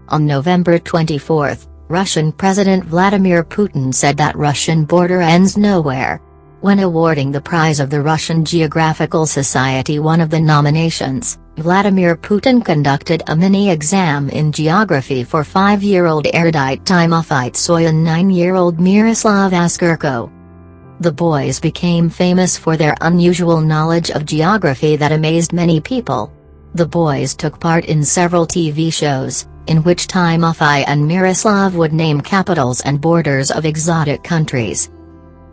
On November 24, Russian President Vladimir Putin said that Russian border ends nowhere. When awarding the prize of the Russian Geographical Society, one of the nominations, Vladimir Putin conducted a mini-exam in geography for 5-year-old erudite Timofey Soy and 9-year-old Miroslav Askerko. The boys became famous for their unusual knowledge of geography that amazed many people. The boys took part in several TV shows, in which Timofey and Miroslav would name capitals and borders of exotic countries.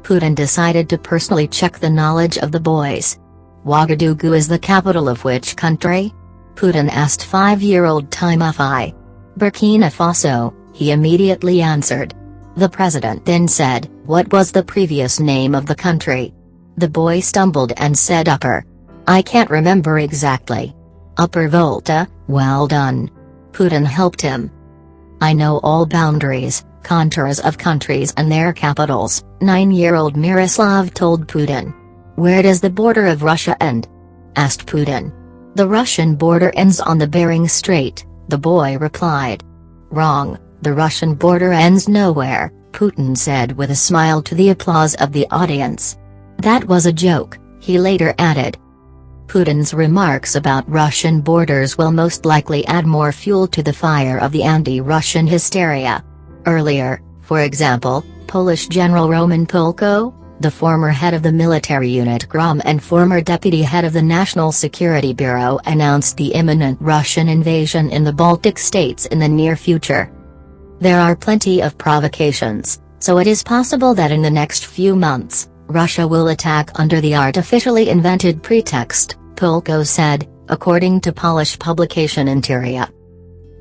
Putin decided to personally check the knowledge of the boys. Ouagadougou is the capital of which country? Putin asked 5-year-old Timofey. Burkina Faso, he immediately answered. The president then said, "What was the previous name of the country?" The boy stumbled and said Upper. "I can't remember exactly." Upper Volta, well done. Putin helped him. "I know all boundaries, contours of countries and their capitals," 9-year-old Miroslav told Putin. "Where does the border of Russia end?" asked Putin. "The Russian border ends on the Bering Strait," the boy replied. "Wrong, the Russian border ends nowhere," Putin said with a smile to the applause of the audience. "That was a joke," he later added. Putin's remarks about Russian borders will most likely add more fuel to the fire of the anti-Russian hysteria. Earlier, for example, Polish General Roman Pulko, the former head of the military unit GROM and former deputy head of the National Security Bureau, announced the imminent Russian invasion in the Baltic states in the near future. There are plenty of provocations, so it is possible that in the next few months, Russia will attack under the artificially invented pretext, Pulko said, according to Polish publication Interia.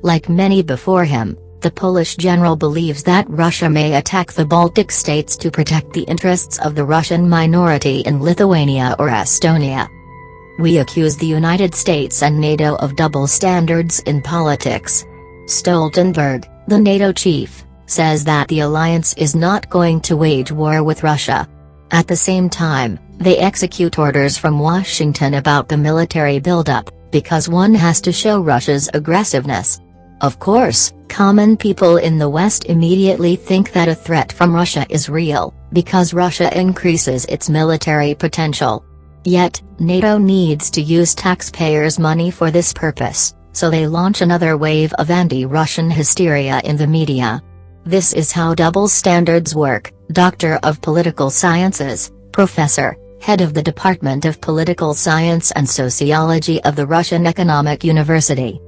Like many before him, the Polish general believes that Russia may attack the Baltic states to protect the interests of the Russian minority in Lithuania or Estonia. "We accuse the United States and NATO of double standards in politics." Stoltenberg, the NATO chief, says that the alliance is not going to wage war with Russia. At the same time, they execute orders from Washington about the military buildup, because one has to show Russia's aggressiveness. Of course, common people in the West immediately think that a threat from Russia is real, because Russia increases its military potential. Yet, NATO needs to use taxpayers' money for this purpose, so they launch another wave of anti-Russian hysteria in the media. This is how double standards work, Doctor of Political Sciences, Professor, Head of the Department of Political Science and Sociology of the Russian Economic University.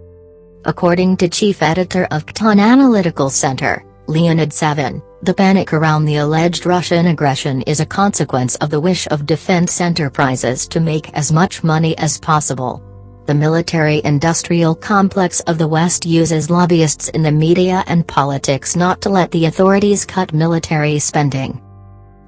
According to Chief Editor of KTON Analytical Center, Leonid Savin, the panic around the alleged Russian aggression is a consequence of the wish of defense enterprises to make as much money as possible. The military-industrial complex of the West uses lobbyists in the media and politics not to let the authorities cut military spending.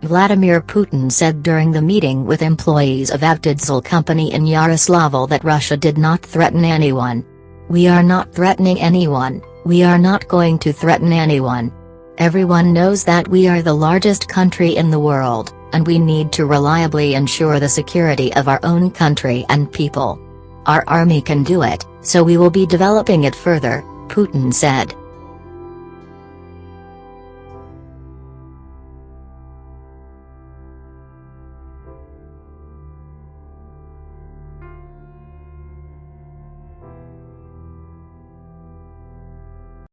Vladimir Putin said during the meeting with employees of Avtodzil company in Yaroslavl that Russia did not threaten anyone. "We are not threatening anyone, we are not going to threaten anyone. Everyone knows that we are the largest country in the world, and we need to reliably ensure the security of our own country and people. Our army can do it, so we will be developing it further," Putin said.